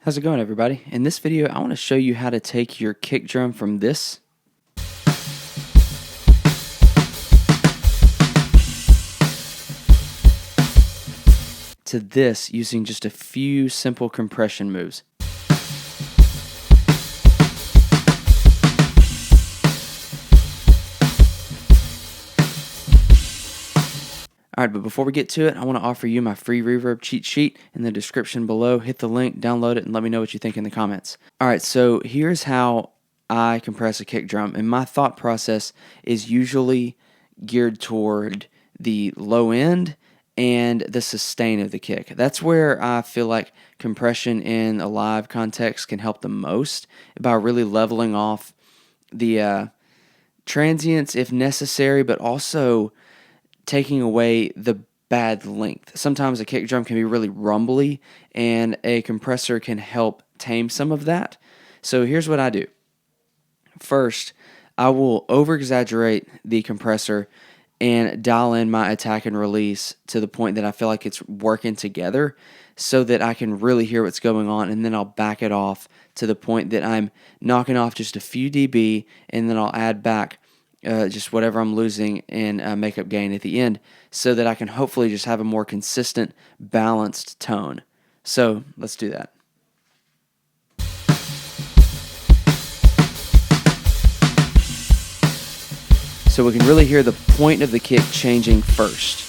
How's it going, everybody? In this video, I want to show you how to take your kick drum from this to this using just a few simple compression moves. Alright, but before we get to it, I want to offer you my free reverb cheat sheet in the description below. Hit the link, download it, and let me know what you think in the comments. Alright, so here's how I compress a kick drum, and my thought process is usually geared toward the low end and the sustain of the kick. That's where I feel like compression in a live context can help the most by really leveling off the transients if necessary, but also taking away the bad length. Sometimes a kick drum can be really rumbly, and a compressor can help tame some of that. So here's what I do. First, I will over-exaggerate the compressor and dial in my attack and release to the point that I feel like it's working together so that I can really hear what's going on, and then I'll back it off to the point that I'm knocking off just a few dB, and then I'll add back just whatever I'm losing in makeup gain at the end so that I can hopefully just have a more consistent, balanced tone. So let's do that. So we can really hear the point of the kick changing first.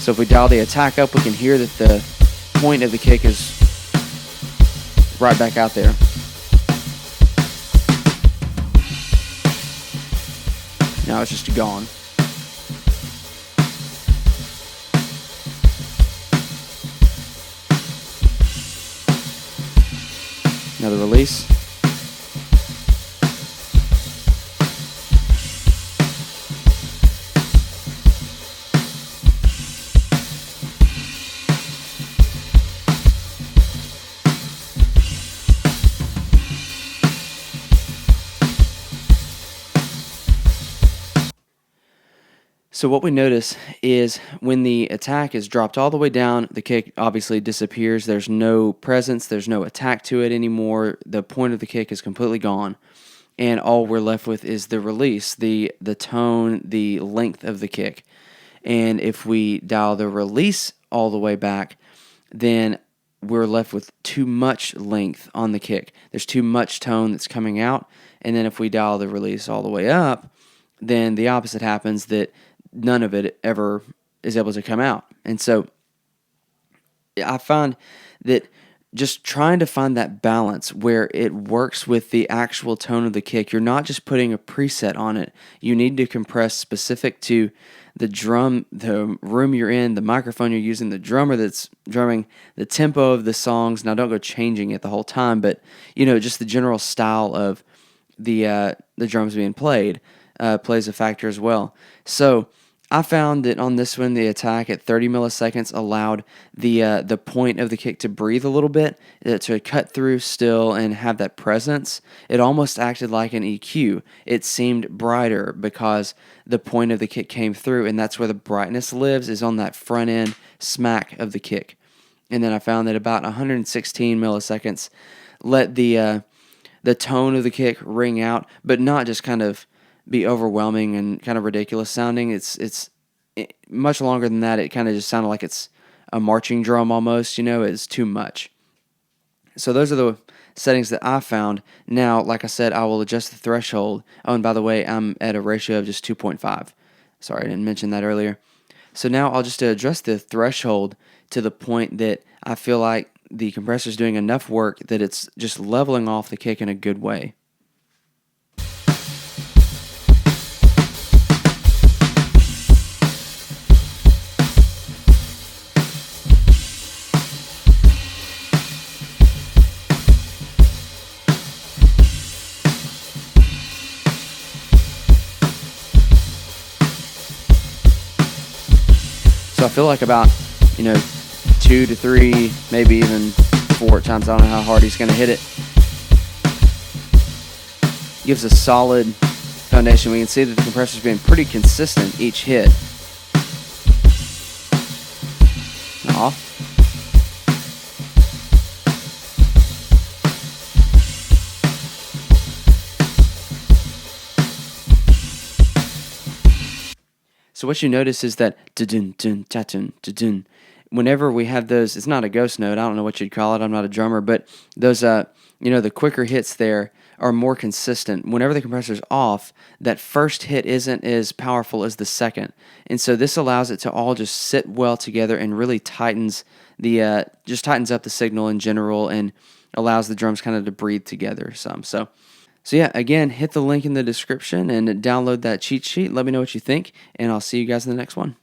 So if we dial the attack up, we can hear that the point of the kick is right back out there. Now it's just gone. Another release. So what we notice is when the attack is dropped all the way down, the kick obviously disappears. There's no presence, there's no attack to it anymore. The point of the kick is completely gone. And all we're left with is the release, the tone, the length of the kick. And if we dial the release all the way back, then we're left with too much length on the kick. There's too much tone that's coming out. And then if we dial the release all the way up, then the opposite happens, that none of it ever is able to come out. And so I find that just trying to find that balance where it works with the actual tone of the kick, you're not just putting a preset on it. You need to compress specific to the drum, the room you're in, the microphone you're using, the drummer that's drumming, the tempo of the songs. Now, don't go changing it the whole time, but just the general style of the drums being played plays a factor as well. So I found that on this one, the attack at 30 milliseconds allowed the point of the kick to breathe a little bit, to cut through still and have that presence. It almost acted like an EQ. It seemed brighter because the point of the kick came through, and that's where the brightness lives, is on that front end smack of the kick. And then I found that about 116 milliseconds let the tone of the kick ring out, but not just kind of be overwhelming and kind of ridiculous sounding. It's much longer than that. It kind of just sounded like it's a marching drum almost, it's too much. So those are the settings that I found. Now, like I said, I will adjust the threshold. Oh, and by the way, I'm at a ratio of just 2.5. Sorry, I didn't mention that earlier. So now I'll just adjust the threshold to the point that I feel like the compressor is doing enough work that it's just leveling off the kick in a good way. So I feel like about, 2 to 3, maybe even 4 times, I don't know how hard he's going to hit it. Gives a solid foundation, we can see that the compressor's being pretty consistent each hit. Off. So what you notice is that whenever we have those, it's not a ghost note. I don't know what you'd call it. I'm not a drummer, but those, the quicker hits there are more consistent. Whenever the compressor's off, that first hit isn't as powerful as the second, and so this allows it to all just sit well together and really tightens up the signal in general and allows the drums kind of to breathe together some. So yeah, again, hit the link in the description and download that cheat sheet. Let me know what you think, and I'll see you guys in the next one.